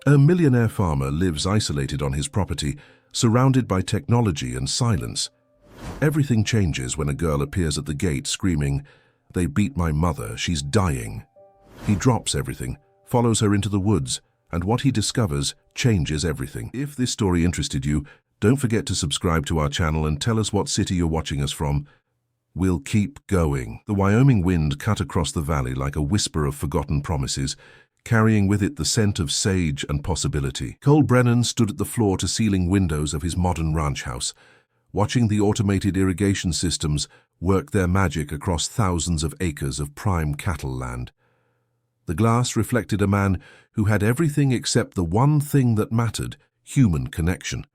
A millionaire farmer lives isolated on his property, surrounded by technology and silence. Everything changes when a girl appears at the gate screaming, "They beat my mother, she's dying." He drops everything, follows her into the woods, and what he discovers changes everything. If this story interested you, don't forget to subscribe to our channel and tell us what city you're watching us from. We'll keep going. The Wyoming wind cut across the valley like a whisper of forgotten promises, carrying with it the scent of sage and possibility. Cole Brennan stood at the floor-to-ceiling windows of his modern ranch house, watching the automated irrigation systems work their magic across thousands of acres of prime cattle land. The glass reflected a man who had everything except the one thing that mattered: human connection.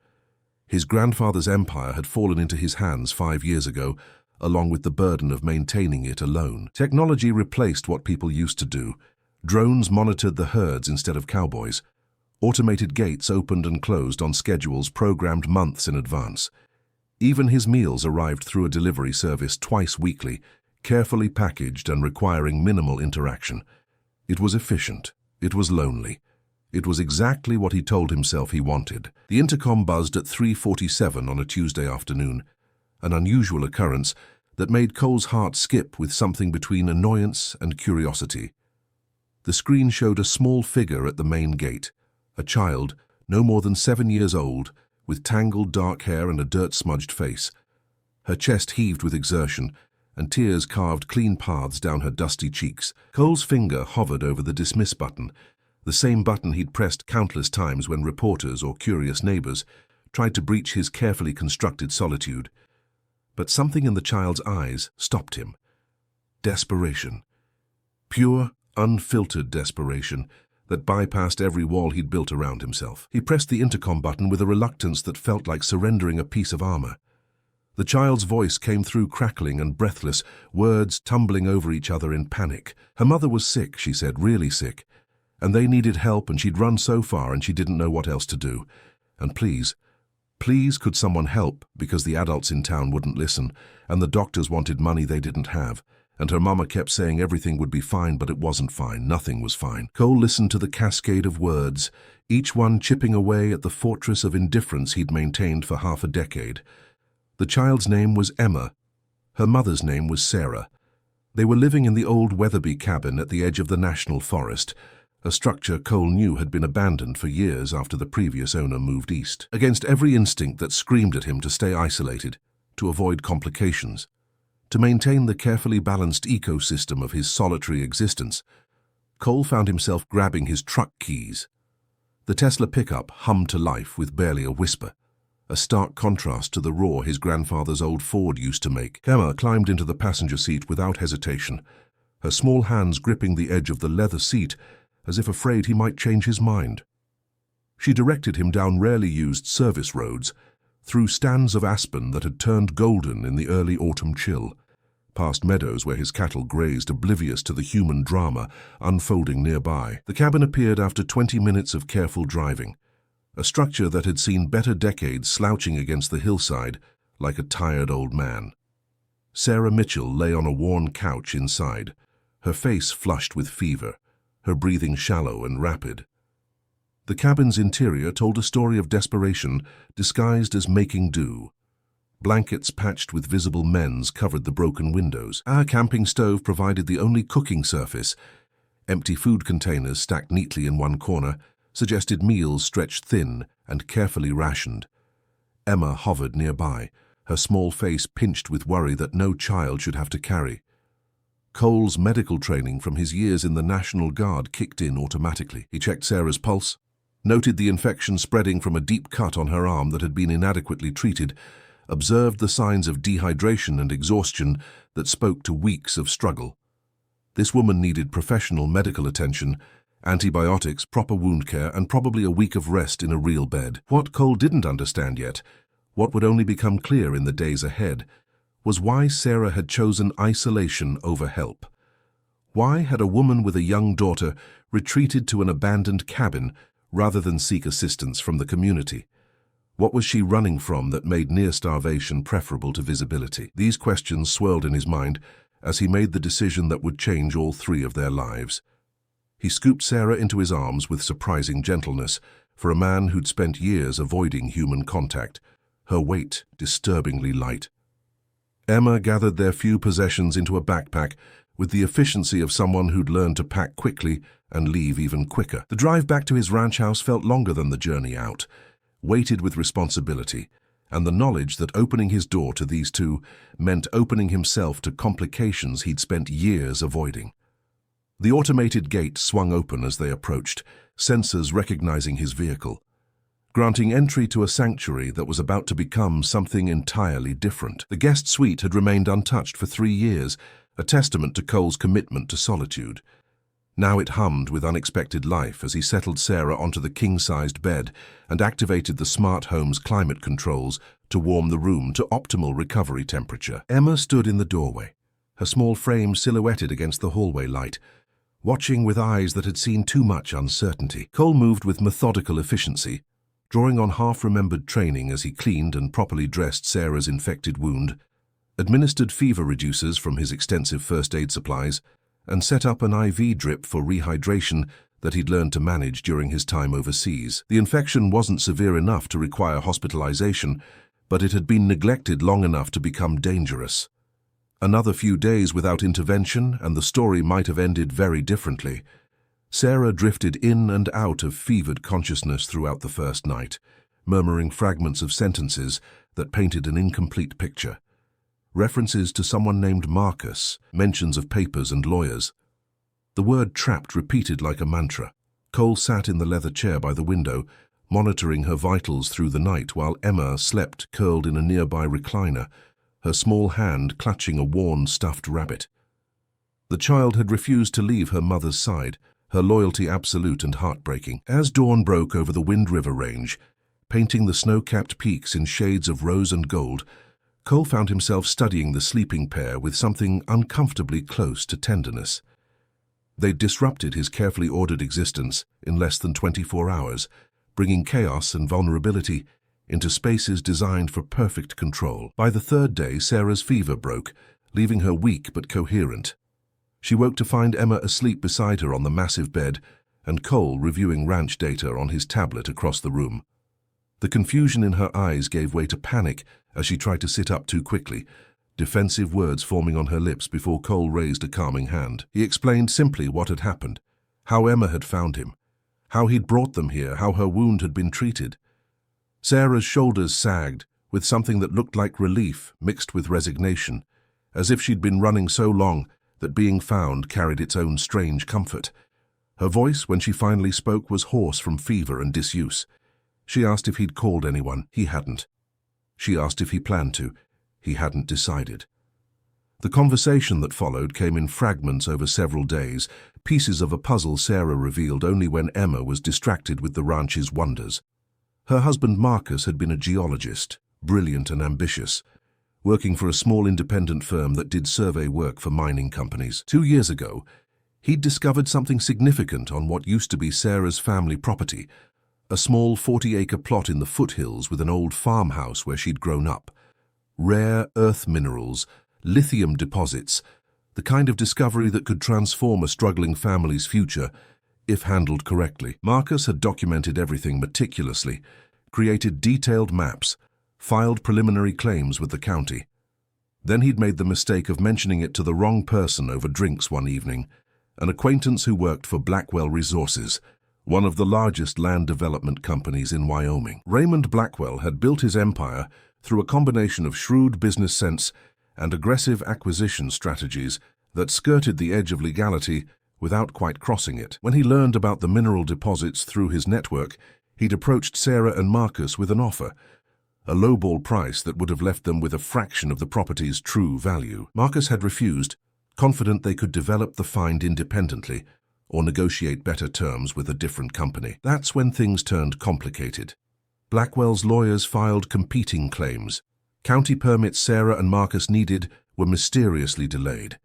His grandfather's empire had fallen into his hands 5 years ago, along with the burden of maintaining it alone. Technology replaced what people used to do. Drones monitored the herds instead of cowboys. Automated gates opened and closed on schedules programmed months in advance. Even his meals arrived through a delivery service twice weekly, carefully packaged and requiring minimal interaction. It was efficient. It was lonely. It was exactly what he told himself he wanted. The intercom buzzed at 3:47 on a Tuesday afternoon, an unusual occurrence that made Cole's heart skip with something between annoyance and curiosity. The screen showed a small figure at the main gate, a child, no more than 7 years old, with tangled dark hair and a dirt-smudged face. Her chest heaved with exertion, and tears carved clean paths down her dusty cheeks. Cole's finger hovered over the dismiss button, the same button he'd pressed countless times when reporters or curious neighbors tried to breach his carefully constructed solitude. But something in the child's eyes stopped him. Desperation. Pure, unfiltered desperation that bypassed every wall he'd built around himself. He pressed the intercom button with a reluctance that felt like surrendering a piece of armor. The child's voice came through crackling and breathless, words tumbling over each other in panic. Her mother was sick, she said, really sick, and they needed help, and she'd run so far and she didn't know what else to do. And please, could someone help, because the adults in town wouldn't listen, and the doctors wanted money they didn't have. And her mama kept saying everything would be fine, but it wasn't fine. Nothing was fine. Cole listened to the cascade of words, each one chipping away at the fortress of indifference he'd maintained for half a decade. The child's name was Emma. Her mother's name was Sarah. They were living in the old Weatherby cabin at the edge of the national forest, a structure Cole knew had been abandoned for years after the previous owner moved east. Against every instinct that screamed at him to stay isolated, to avoid complications, to maintain the carefully balanced ecosystem of his solitary existence, Cole found himself grabbing his truck keys. The Tesla pickup hummed to life with barely a whisper, a stark contrast to the roar his grandfather's old Ford used to make. Emma climbed into the passenger seat without hesitation, her small hands gripping the edge of the leather seat as if afraid he might change his mind. She directed him down rarely used service roads, through stands of aspen that had turned golden in the early autumn chill, past meadows where his cattle grazed oblivious to the human drama unfolding nearby. The cabin appeared after 20 minutes of careful driving, a structure that had seen better decades slouching against the hillside like a tired old man. Sarah Mitchell lay on a worn couch inside, her face flushed with fever, her breathing shallow and rapid. The cabin's interior told a story of desperation disguised as making do. Blankets patched with visible men's covered the broken windows. Our camping stove provided the only cooking surface. Empty food containers stacked neatly in one corner suggested meals stretched thin and carefully rationed. Emma hovered nearby, her small face pinched with worry that no child should have to carry. Cole's medical training from his years in the National Guard kicked in automatically. He checked Sarah's pulse, noted the infection spreading from a deep cut on her arm that had been inadequately treated, observed the signs of dehydration and exhaustion that spoke to weeks of struggle. This woman needed professional medical attention, antibiotics, proper wound care, and probably a week of rest in a real bed. What Cole didn't understand yet, what would only become clear in the days ahead, was why Sarah had chosen isolation over help. Why had a woman with a young daughter retreated to an abandoned cabin rather than seek assistance from the community? What was she running from that made near starvation preferable to visibility? These questions swirled in his mind as he made the decision that would change all three of their lives. He scooped Sarah into his arms with surprising gentleness for a man who'd spent years avoiding human contact, her weight disturbingly light. Emma gathered their few possessions into a backpack with the efficiency of someone who'd learned to pack quickly and leave even quicker. The drive back to his ranch house felt longer than the journey out, weighted with responsibility, and the knowledge that opening his door to these two meant opening himself to complications he'd spent years avoiding. The automated gate swung open as they approached, sensors recognizing his vehicle, granting entry to a sanctuary that was about to become something entirely different. The guest suite had remained untouched for 3 years, a testament to Cole's commitment to solitude. Now it hummed with unexpected life as he settled Sarah onto the king-sized bed and activated the smart home's climate controls to warm the room to optimal recovery temperature. Emma stood in the doorway, her small frame silhouetted against the hallway light, watching with eyes that had seen too much uncertainty. Cole moved with methodical efficiency, drawing on half-remembered training as he cleaned and properly dressed Sarah's infected wound, administered fever reducers from his extensive first aid supplies, and set up an IV drip for rehydration that he'd learned to manage during his time overseas. The infection wasn't severe enough to require hospitalization, but it had been neglected long enough to become dangerous. Another few days without intervention, and the story might have ended very differently. Sarah drifted in and out of fevered consciousness throughout the first night, murmuring fragments of sentences that painted an incomplete picture. References to someone named Marcus, mentions of papers and lawyers. The word trapped repeated like a mantra. Cole sat in the leather chair by the window, monitoring her vitals through the night while Emma slept curled in a nearby recliner, her small hand clutching a worn stuffed rabbit. The child had refused to leave her mother's side, her loyalty absolute and heartbreaking. As dawn broke over the Wind River range, painting the snow-capped peaks in shades of rose and gold, Cole found himself studying the sleeping pair with something uncomfortably close to tenderness. They'd disrupted his carefully ordered existence in less than 24 hours, bringing chaos and vulnerability into spaces designed for perfect control. By the 3rd day, Sarah's fever broke, leaving her weak but coherent. She woke to find Emma asleep beside her on the massive bed and Cole reviewing ranch data on his tablet across the room. The confusion in her eyes gave way to panic as she tried to sit up too quickly, defensive words forming on her lips before Cole raised a calming hand. He explained simply what had happened, how Emma had found him, how he'd brought them here, how her wound had been treated. Sarah's shoulders sagged, with something that looked like relief mixed with resignation, as if she'd been running so long that being found carried its own strange comfort. Her voice, when she finally spoke, was hoarse from fever and disuse. She asked if he'd called anyone. He hadn't. She asked if he planned to. He hadn't decided. The conversation that followed came in fragments over several days, pieces of a puzzle Sarah revealed only when Emma was distracted with the ranch's wonders. Her husband Marcus had been a geologist, brilliant and ambitious, working for a small independent firm that did survey work for mining companies. 2 years ago, he'd discovered something significant on what used to be Sarah's family property, a small 40-acre plot in the foothills with an old farmhouse where she'd grown up. Rare earth minerals, lithium deposits, the kind of discovery that could transform a struggling family's future if handled correctly. Marcus had documented everything meticulously, created detailed maps, filed preliminary claims with the county. Then he'd made the mistake of mentioning it to the wrong person over drinks one evening, an acquaintance who worked for Blackwell Resources, one of the largest land development companies in Wyoming. Raymond Blackwell had built his empire through a combination of shrewd business sense and aggressive acquisition strategies that skirted the edge of legality without quite crossing it. When he learned about the mineral deposits through his network, he'd approached Sarah and Marcus with an offer, a lowball price that would have left them with a fraction of the property's true value. Marcus had refused, confident they could develop the find independently or negotiate better terms with a different company. That's when things turned complicated. Blackwell's lawyers filed competing claims. County permits Sarah and Marcus needed were mysteriously delayed.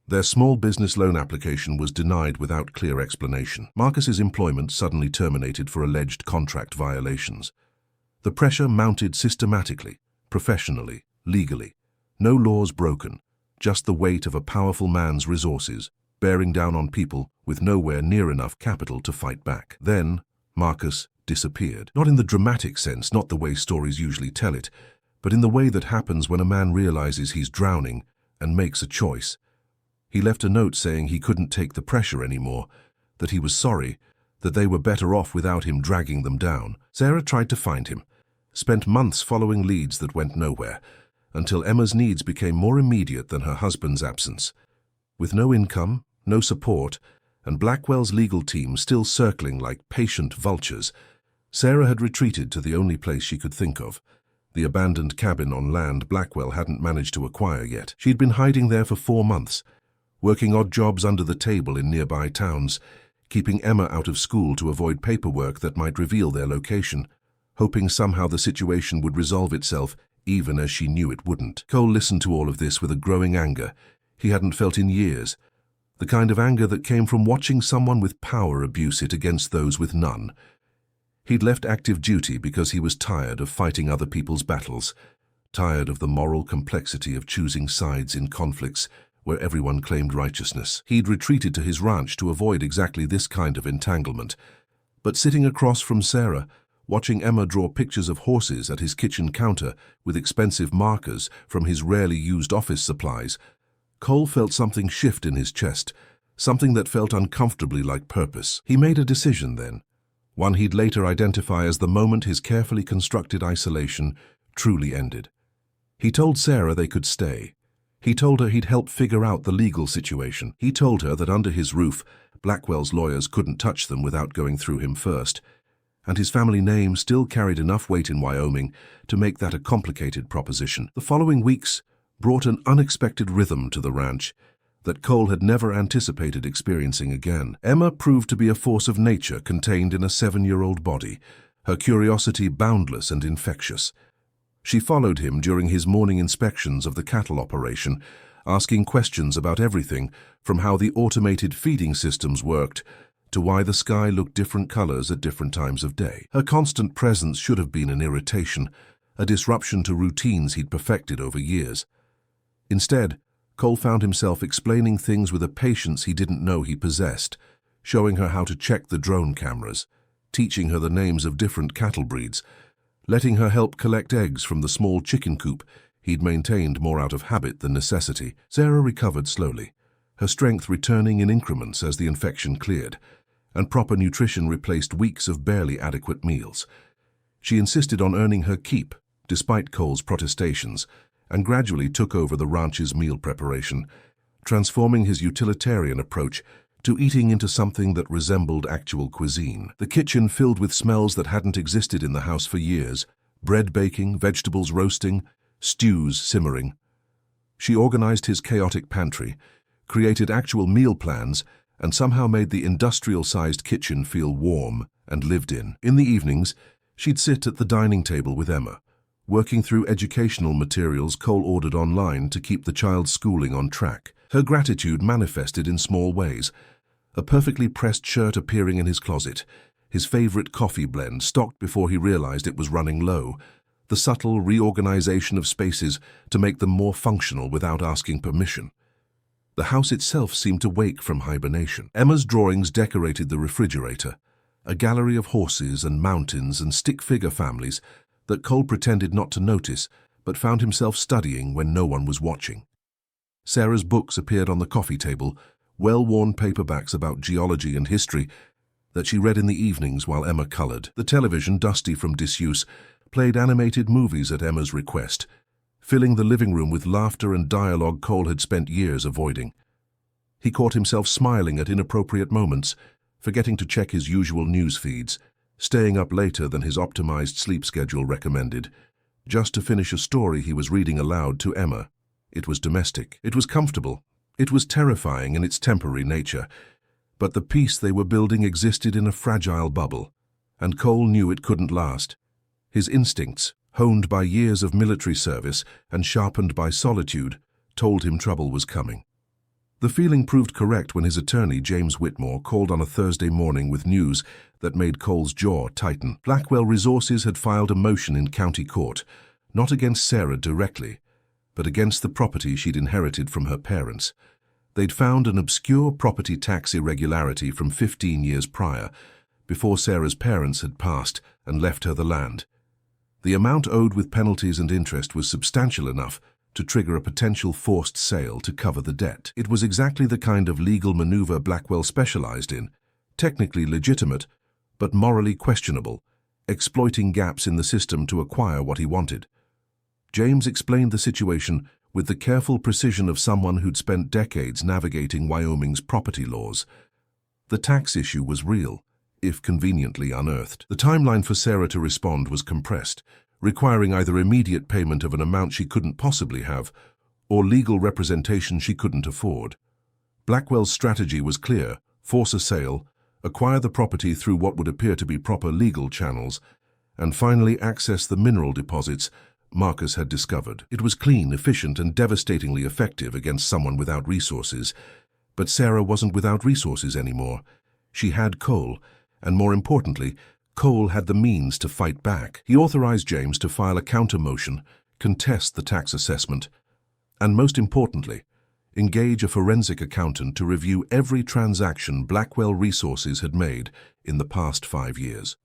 Their small business loan application was denied without clear explanation. Marcus's employment suddenly terminated for alleged contract violations. The pressure mounted systematically, professionally, legally. No laws broken, just the weight of a powerful man's resources. bearing down on people with nowhere near enough capital to fight back. Then, Marcus disappeared. Not in the dramatic sense, not the way stories usually tell it, but in the way that happens when a man realizes he's drowning and makes a choice. He left a note saying he couldn't take the pressure anymore, that he was sorry, that they were better off without him dragging them down. Sarah tried to find him, spent months following leads that went nowhere, until Emma's needs became more immediate than her husband's absence. With no income, no support, and Blackwell's legal team still circling like patient vultures, Sarah had retreated to the only place she could think of, the abandoned cabin on land Blackwell hadn't managed to acquire yet. She'd been hiding there for 4 months, working odd jobs under the table in nearby towns, keeping Emma out of school to avoid paperwork that might reveal their location, hoping somehow the situation would resolve itself, even as she knew it wouldn't. Cole listened to all of this with a growing anger he hadn't felt in years, the kind of anger that came from watching someone with power abuse it against those with none. He'd left active duty because he was tired of fighting other people's battles, tired of the moral complexity of choosing sides in conflicts where everyone claimed righteousness. He'd retreated to his ranch to avoid exactly this kind of entanglement. But sitting across from Sarah, watching Emma draw pictures of horses at his kitchen counter with expensive markers from his rarely used office supplies, Cole felt something shift in his chest, something that felt uncomfortably like purpose. He made a decision then, one he'd later identify as the moment his carefully constructed isolation truly ended. He told Sarah they could stay. He told her he'd help figure out the legal situation. He told her that under his roof, Blackwell's lawyers couldn't touch them without going through him first, and his family name still carried enough weight in Wyoming to make that a complicated proposition. The following weeks brought an unexpected rhythm to the ranch that Cole had never anticipated experiencing again. Emma proved to be a force of nature contained in a 7-year-old body, her curiosity boundless and infectious. She followed him during his morning inspections of the cattle operation, asking questions about everything from how the automated feeding systems worked to why the sky looked different colors at different times of day. Her constant presence should have been an irritation, a disruption to routines he'd perfected over years. Instead, Cole found himself explaining things with a patience he didn't know he possessed, showing her how to check the drone cameras, teaching her the names of different cattle breeds, letting her help collect eggs from the small chicken coop he'd maintained more out of habit than necessity. Sarah recovered slowly, her strength returning in increments as the infection cleared, and proper nutrition replaced weeks of barely adequate meals. She insisted on earning her keep, despite Cole's protestations, and gradually took over the ranch's meal preparation, transforming his utilitarian approach to eating into something that resembled actual cuisine. The kitchen filled with smells that hadn't existed in the house for years, bread baking, vegetables roasting, stews simmering. She organized his chaotic pantry, created actual meal plans, and somehow made the industrial-sized kitchen feel warm and lived in. In the evenings, she'd sit at the dining table with Emma, working through educational materials Cole ordered online to keep the child's schooling on track. Her gratitude manifested in small ways, a perfectly pressed shirt appearing in his closet, his favorite coffee blend stocked before he realized it was running low, the subtle reorganization of spaces to make them more functional without asking permission. The house itself seemed to wake from hibernation. Emma's drawings decorated the refrigerator, a gallery of horses and mountains and stick-figure families that Cole pretended not to notice but found himself studying when no one was watching. Sarah's books appeared on the coffee table, well-worn paperbacks about geology and history that she read in the evenings while Emma colored. The television, dusty from disuse, played animated movies at Emma's request, filling the living room with laughter and dialogue Cole had spent years avoiding. He caught himself smiling at inappropriate moments, forgetting to check his usual news feeds, staying up later than his optimized sleep schedule recommended, just to finish a story he was reading aloud to Emma. It was domestic. It was comfortable. It was terrifying in its temporary nature, but the peace they were building existed in a fragile bubble, and Cole knew it couldn't last. His instincts, honed by years of military service and sharpened by solitude, told him trouble was coming. The feeling proved correct when his attorney, James Whitmore, called on a Thursday morning with news that made Cole's jaw tighten. Blackwell Resources had filed a motion in county court, not against Sarah directly, but against the property she'd inherited from her parents. They'd found an obscure property tax irregularity from 15 years prior, before Sarah's parents had passed and left her the land. The amount owed with penalties and interest was substantial enough to trigger a potential forced sale to cover the debt. It was exactly the kind of legal maneuver Blackwell specialized in, technically legitimate, but morally questionable, exploiting gaps in the system to acquire what he wanted. James explained the situation with the careful precision of someone who'd spent decades navigating Wyoming's property laws. The tax issue was real, if conveniently unearthed. The timeline for Sarah to respond was compressed, requiring either immediate payment of an amount she couldn't possibly have, or legal representation she couldn't afford. Blackwell's strategy was clear: force a sale, acquire the property through what would appear to be proper legal channels, and finally access the mineral deposits Marcus had discovered. It was clean, efficient, and devastatingly effective against someone without resources. But Sarah wasn't without resources anymore. She had Cole, and more importantly, Cole had the means to fight back. He authorized James to file a counter-motion, contest the tax assessment, and most importantly, engage a forensic accountant to review every transaction Blackwell Resources had made in the past 5 years.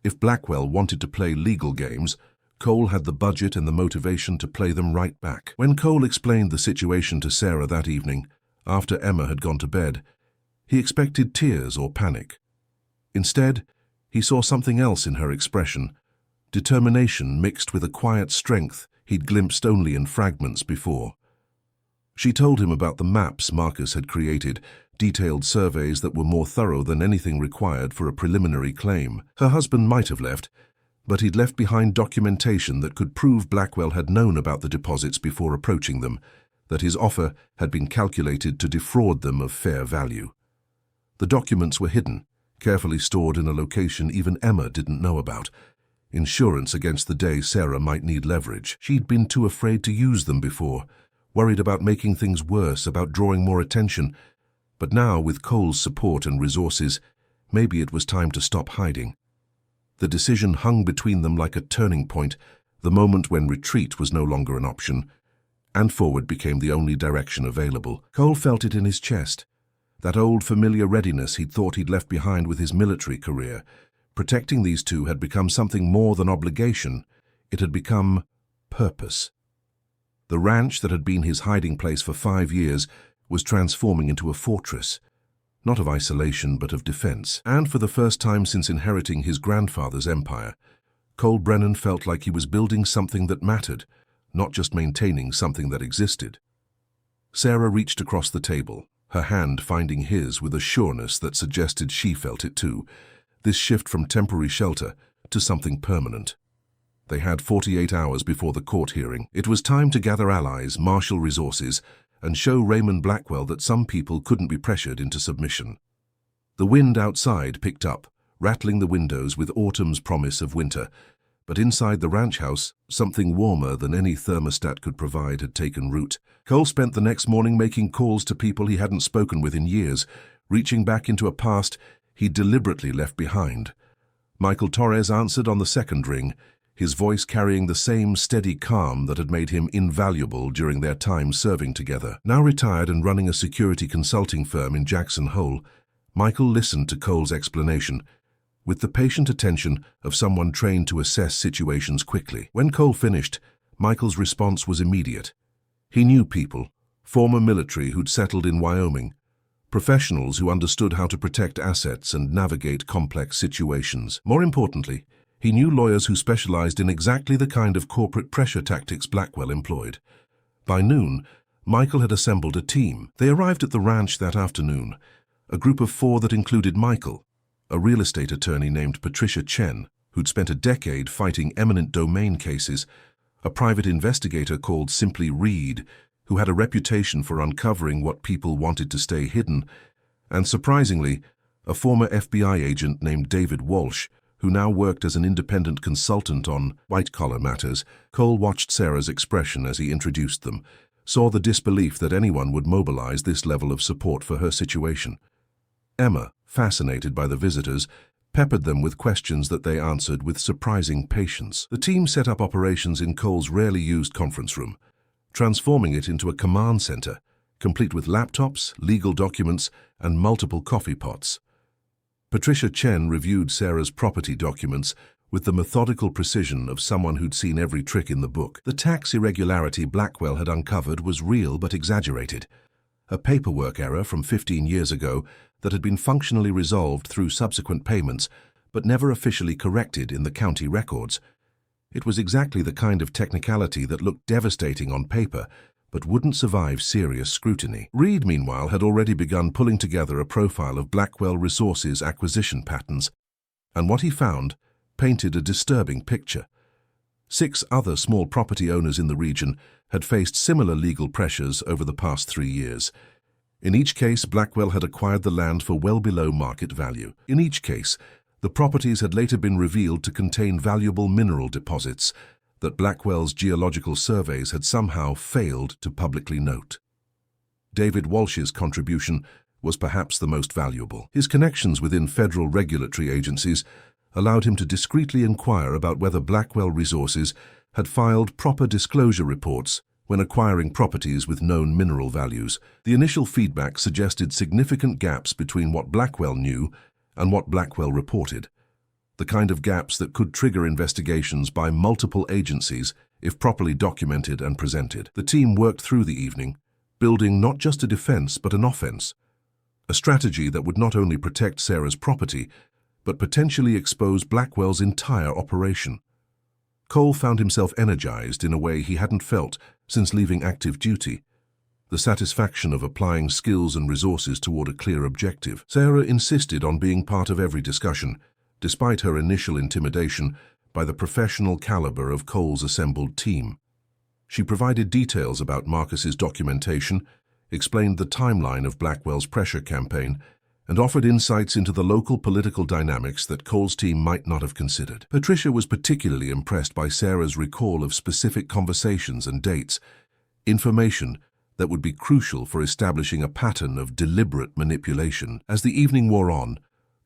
If Blackwell wanted to play legal games, Cole had the budget and the motivation to play them right back. When Cole explained the situation to Sarah that evening, after Emma had gone to bed, he expected tears or panic. Instead, he saw something else in her expression: determination mixed with a quiet strength he'd glimpsed only in fragments before. She told him about the maps Marcus had created, detailed surveys that were more thorough than anything required for a preliminary claim. Her husband might have left, but he'd left behind documentation that could prove Blackwell had known about the deposits before approaching them, that his offer had been calculated to defraud them of fair value. The documents were hidden, carefully stored in a location even Emma didn't know about. Insurance against the day Sarah might need leverage. She'd been too afraid to use them before, worried about making things worse, about drawing more attention. But now, with Cole's support and resources, maybe it was time to stop hiding. The decision hung between them like a turning point, the moment when retreat was no longer an option, and forward became the only direction available. Cole felt it in his chest, that old familiar readiness he'd thought he'd left behind with his military career. Protecting these two had become something more than obligation. It had become purpose. The ranch that had been his hiding place for 5 years was transforming into a fortress, not of isolation but of defense. And for the first time since inheriting his grandfather's empire, Cole Brennan felt like he was building something that mattered, not just maintaining something that existed. Sarah reached across the table, her hand finding his with a sureness that suggested she felt it too, this shift from temporary shelter to something permanent. They had 48 hours before the court hearing. It was time to gather allies, marshal resources, and show Raymond Blackwell that some people couldn't be pressured into submission. The wind outside picked up, rattling the windows with autumn's promise of winter, but inside the ranch house, something warmer than any thermostat could provide had taken root. Cole spent the next morning making calls to people he hadn't spoken with in years, reaching back into a past he'd deliberately left behind. Michael Torres answered on the second ring, his voice carrying the same steady calm that had made him invaluable during their time serving together. Now retired and running a security consulting firm in Jackson Hole, Michael listened to Cole's explanation with the patient attention of someone trained to assess situations quickly. When Cole finished, Michael's response was immediate. He knew people, former military who'd settled in Wyoming, professionals who understood how to protect assets and navigate complex situations. More importantly, he knew lawyers who specialized in exactly the kind of corporate pressure tactics Blackwell employed. By noon, Michael had assembled a team. They arrived at the ranch that afternoon, a group of 4 that included Michael, a real estate attorney named Patricia Chen, who'd spent a decade fighting eminent domain cases, a private investigator called Simply Reed, who had a reputation for uncovering what people wanted to stay hidden, and surprisingly, a former FBI agent named David Walsh, who now worked as an independent consultant on white-collar matters. Cole watched Sarah's expression as he introduced them, saw the disbelief that anyone would mobilize this level of support for her situation. Emma, fascinated by the visitors, peppered them with questions that they answered with surprising patience. The team set up operations in Cole's rarely used conference room, transforming it into a command center, complete with laptops, legal documents, and multiple coffee pots. Patricia Chen reviewed Sarah's property documents with the methodical precision of someone who'd seen every trick in the book. The tax irregularity Blackwell had uncovered was real but exaggerated. A paperwork error from 15 years ago that had been functionally resolved through subsequent payments, but never officially corrected in the county records. It was exactly the kind of technicality that looked devastating on paper, but wouldn't survive serious scrutiny. Reed, meanwhile, had already begun pulling together a profile of Blackwell Resources' acquisition patterns, and what he found painted a disturbing picture. 6 other small property owners in the region had faced similar legal pressures over the past 3 years. In each case, Blackwell had acquired the land for well below market value. In each case, the properties had later been revealed to contain valuable mineral deposits that Blackwell's geological surveys had somehow failed to publicly note. David Walsh's contribution was perhaps the most valuable. His connections within federal regulatory agencies allowed him to discreetly inquire about whether Blackwell Resources had filed proper disclosure reports when acquiring properties with known mineral values. The initial feedback suggested significant gaps between what Blackwell knew and what Blackwell reported, the kind of gaps that could trigger investigations by multiple agencies if properly documented and presented. The team worked through the evening, building not just a defense but an offense, a strategy that would not only protect Sarah's property, but potentially expose Blackwell's entire operation. Cole found himself energized in a way he hadn't felt since leaving active duty, the satisfaction of applying skills and resources toward a clear objective. Sarah insisted on being part of every discussion, despite her initial intimidation by the professional caliber of Cole's assembled team. She provided details about Marcus's documentation, explained the timeline of Blackwell's pressure campaign, and offered insights into the local political dynamics that Cole's team might not have considered. Patricia was particularly impressed by Sarah's recall of specific conversations and dates, information that would be crucial for establishing a pattern of deliberate manipulation. As the evening wore on,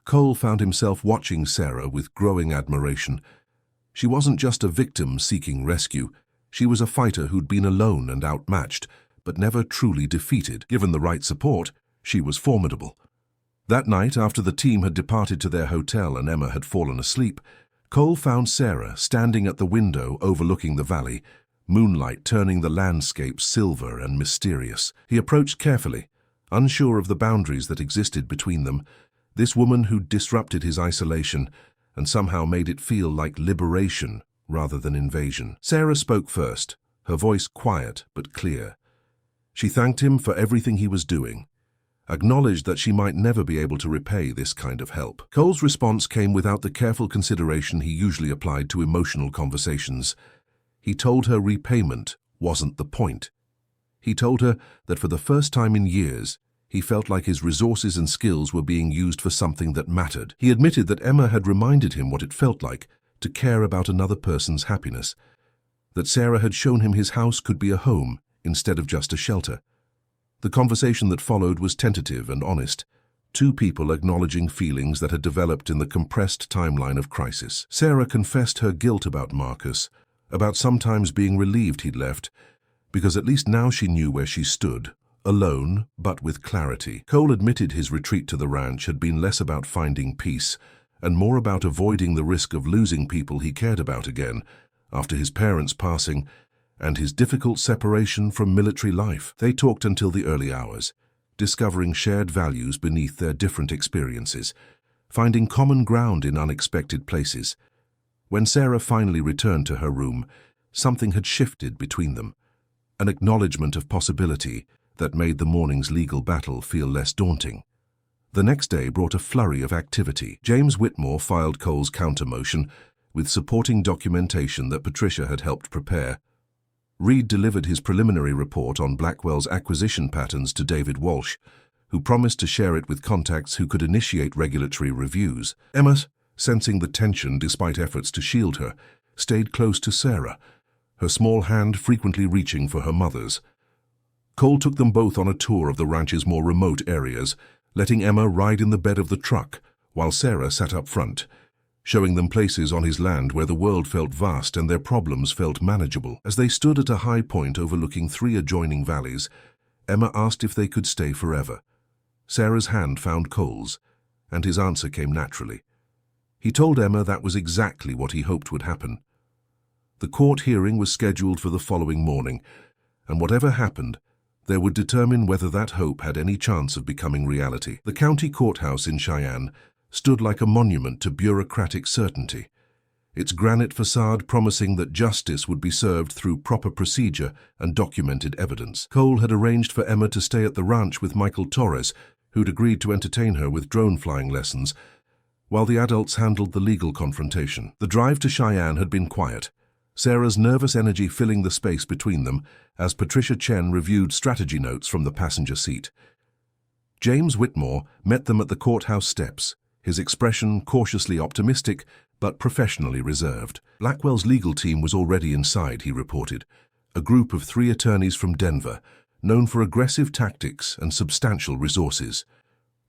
Cole found himself watching Sarah with growing admiration. She wasn't just a victim seeking rescue. She was a fighter who'd been alone and outmatched, but never truly defeated. Given the right support, she was formidable. That night, after the team had departed to their hotel and Emma had fallen asleep, Cole found Sarah standing at the window overlooking the valley, moonlight turning the landscape silver and mysterious. He approached carefully, unsure of the boundaries that existed between them. This woman who disrupted his isolation and somehow made it feel like liberation rather than invasion. Sarah spoke first, her voice quiet but clear. She thanked him for everything he was doing, acknowledged that she might never be able to repay this kind of help. Cole's response came without the careful consideration he usually applied to emotional conversations. He told her repayment wasn't the point. He told her that for the first time in years, he felt like his resources and skills were being used for something that mattered. He admitted that Emma had reminded him what it felt like to care about another person's happiness, that Sarah had shown him his house could be a home instead of just a shelter. The conversation that followed was tentative and honest, 2 people acknowledging feelings that had developed in the compressed timeline of crisis. Sarah confessed her guilt about Marcus, about sometimes being relieved he'd left, because at least now she knew where she stood, alone but with clarity. Cole admitted his retreat to the ranch had been less about finding peace and more about avoiding the risk of losing people he cared about again after his parents' passing and his difficult separation from military life. They talked until the early hours, discovering shared values beneath their different experiences, finding common ground in unexpected places. When Sarah finally returned to her room, something had shifted between them, an acknowledgement of possibility that made the morning's legal battle feel less daunting. The next day brought a flurry of activity. James Whitmore filed Cole's counter-motion with supporting documentation that Patricia had helped prepare. Reed delivered his preliminary report on Blackwell's acquisition patterns to David Walsh, who promised to share it with contacts who could initiate regulatory reviews. Emma, sensing the tension despite efforts to shield her, stayed close to Sarah, her small hand frequently reaching for her mother's. Cole took them both on a tour of the ranch's more remote areas, letting Emma ride in the bed of the truck while Sarah sat up front, showing them places on his land where the world felt vast and their problems felt manageable. As they stood at a high point overlooking 3 adjoining valleys, Emma asked if they could stay forever. Sarah's hand found Cole's, and his answer came naturally. He told Emma that was exactly what he hoped would happen. The court hearing was scheduled for the following morning, and whatever happened, they would determine whether that hope had any chance of becoming reality. The county courthouse in Cheyenne stood like a monument to bureaucratic certainty, its granite facade promising that justice would be served through proper procedure and documented evidence. Cole had arranged for Emma to stay at the ranch with Michael Torres, who'd agreed to entertain her with drone flying lessons, while the adults handled the legal confrontation. The drive to Cheyenne had been quiet, Sarah's nervous energy filling the space between them as Patricia Chen reviewed strategy notes from the passenger seat. James Whitmore met them at the courthouse steps, his expression cautiously optimistic but professionally reserved. Blackwell's legal team was already inside, he reported, a group of 3 attorneys from Denver, known for aggressive tactics and substantial resources.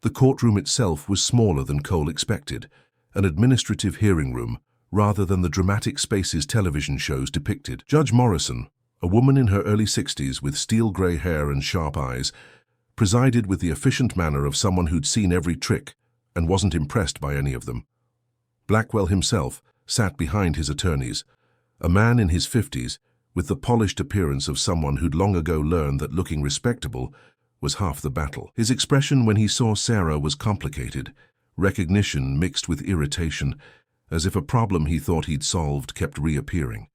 The courtroom itself was smaller than Cole expected, an administrative hearing room, rather than the dramatic spaces television shows depicted. Judge Morrison, a woman in her early 60s with steel-gray hair and sharp eyes, presided with the efficient manner of someone who'd seen every trick and wasn't impressed by any of them. Blackwell himself sat behind his attorneys, a man in his 50s with the polished appearance of someone who'd long ago learned that looking respectable was half the battle. His expression when he saw Sarah was complicated, recognition mixed with irritation, as if a problem he thought he'd solved kept reappearing.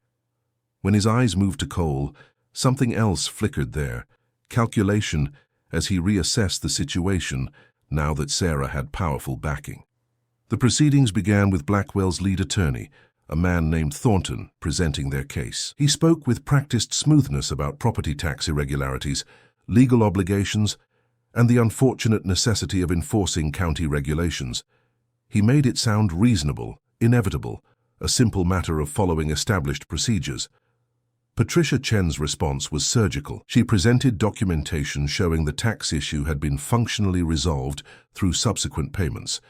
When his eyes moved to Cole, something else flickered there, calculation as he reassessed the situation now that Sarah had powerful backing. The proceedings began with Blackwell's lead attorney, a man named Thornton, presenting their case. He spoke with practiced smoothness about property tax irregularities, legal obligations, and the unfortunate necessity of enforcing county regulations. He made it sound reasonable, inevitable, a simple matter of following established procedures. Patricia Chen's response was surgical. She presented documentation showing the tax issue had been functionally resolved through subsequent payments,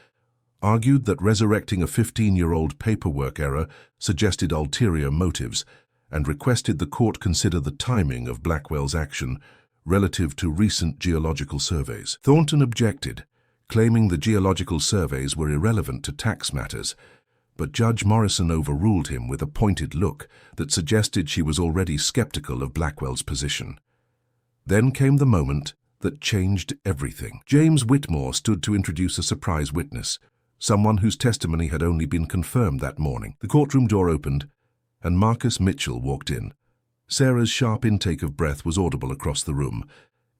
argued that resurrecting a 15-year-old paperwork error suggested ulterior motives, and requested the court consider the timing of Blackwell's action relative to recent geological surveys. Thornton objected, claiming the geological surveys were irrelevant to tax matters, but Judge Morrison overruled him with a pointed look that suggested she was already skeptical of Blackwell's position. Then came the moment that changed everything. James Whitmore stood to introduce a surprise witness, someone whose testimony had only been confirmed that morning. The courtroom door opened, and Marcus Mitchell walked in. Sarah's sharp intake of breath was audible across the room.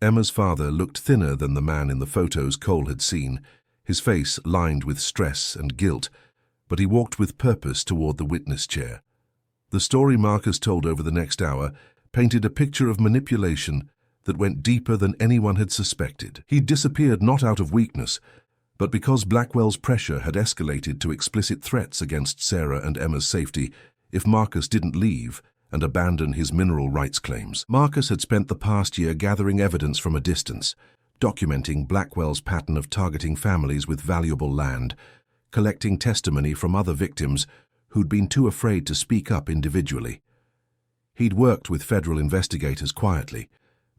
Emma's father looked thinner than the man in the photos Cole had seen, his face lined with stress and guilt, but he walked with purpose toward the witness chair. The story Marcus told over the next hour painted a picture of manipulation that went deeper than anyone had suspected. He'd disappeared not out of weakness, but because Blackwell's pressure had escalated to explicit threats against Sarah and Emma's safety if Marcus didn't leave and abandon his mineral rights claims. Marcus had spent the past year gathering evidence from a distance, documenting Blackwell's pattern of targeting families with valuable land, collecting testimony from other victims who'd been too afraid to speak up individually. He'd worked with federal investigators quietly,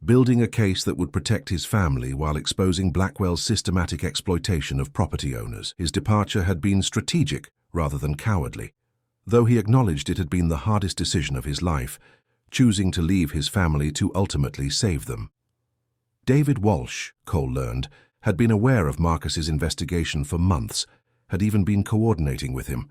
building a case that would protect his family while exposing Blackwell's systematic exploitation of property owners. His departure had been strategic rather than cowardly, though he acknowledged it had been the hardest decision of his life, choosing to leave his family to ultimately save them. David Walsh, Cole learned, had been aware of Marcus's investigation for months, had even been coordinating with him,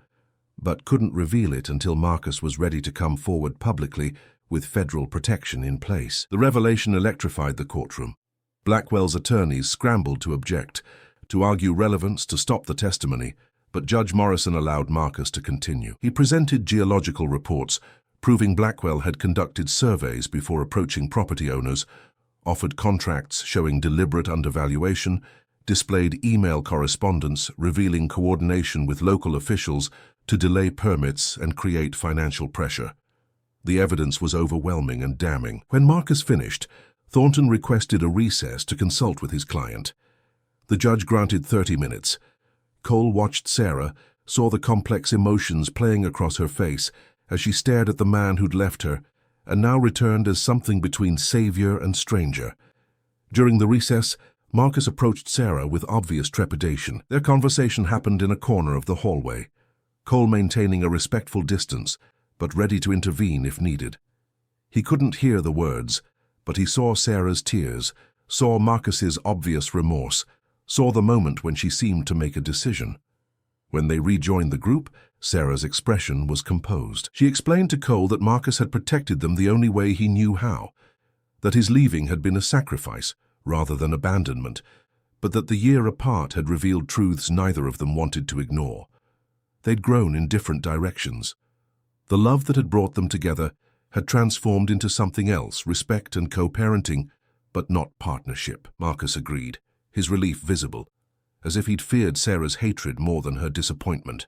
but couldn't reveal it until Marcus was ready to come forward publicly with federal protection in place. The revelation electrified the courtroom. Blackwell's attorneys scrambled to object, to argue relevance, to stop the testimony, but Judge Morrison allowed Marcus to continue. He presented geological reports proving Blackwell had conducted surveys before approaching property owners, offered contracts showing deliberate undervaluation, displayed email correspondence revealing coordination with local officials to delay permits and create financial pressure. The evidence was overwhelming and damning. When Marcus finished, Thornton requested a recess to consult with his client. The judge granted 30 minutes. Cole watched Sarah, saw the complex emotions playing across her face as she stared at the man who'd left her and now returned as something between savior and stranger. During the recess, Marcus approached Sarah with obvious trepidation. Their conversation happened in a corner of the hallway, Cole maintaining a respectful distance, but ready to intervene if needed. He couldn't hear the words, but he saw Sarah's tears, saw Marcus's obvious remorse, saw the moment when she seemed to make a decision. When they rejoined the group, Sarah's expression was composed. She explained to Cole that Marcus had protected them the only way he knew how, that his leaving had been a sacrifice rather than abandonment, but that the year apart had revealed truths neither of them wanted to ignore. They'd grown in different directions. The love that had brought them together had transformed into something else, respect and co-parenting, but not partnership. Marcus agreed, his relief visible, as if he'd feared Sarah's hatred more than her disappointment.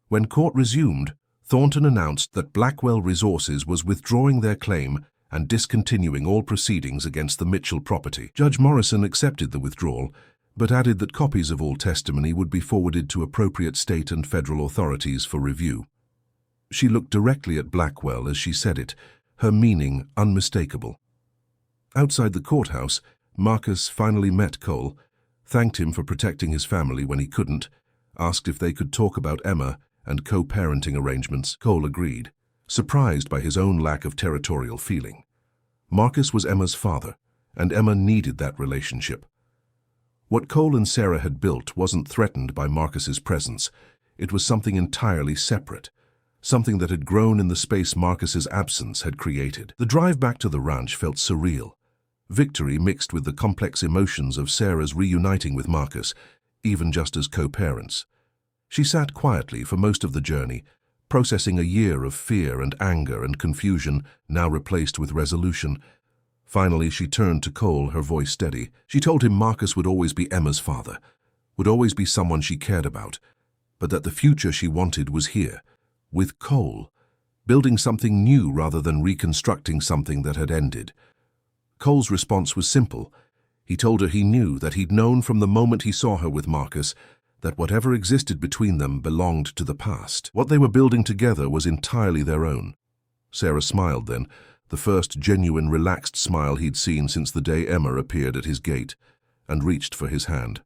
When court resumed, Thornton announced that Blackwell Resources was withdrawing their claim and discontinuing all proceedings against the Mitchell property. Judge Morrison accepted the withdrawal, but added that copies of all testimony would be forwarded to appropriate state and federal authorities for review. She looked directly at Blackwell as she said it, her meaning unmistakable. Outside the courthouse, Marcus finally met Cole, thanked him for protecting his family when he couldn't, asked if they could talk about Emma and co-parenting arrangements. Cole agreed, surprised by his own lack of territorial feeling. Marcus was Emma's father, and Emma needed that relationship. What Cole and Sarah had built wasn't threatened by Marcus's presence. It was something entirely separate, something that had grown in the space Marcus's absence had created. The drive back to the ranch felt surreal, victory mixed with the complex emotions of Sarah's reuniting with Marcus, even just as co-parents. She sat quietly for most of the journey, processing a year of fear and anger and confusion now replaced with resolution. Finally, she turned to Cole, her voice steady. She told him Marcus would always be Emma's father, would always be someone she cared about, but that the future she wanted was here, with Cole, building something new rather than reconstructing something that had ended. Cole's response was simple. He told her he knew, that he'd known from the moment he saw her with Marcus, that whatever existed between them belonged to the past. What they were building together was entirely their own. Sarah smiled then, the first genuine, relaxed smile he'd seen since the day Emma appeared at his gate, and reached for his hand.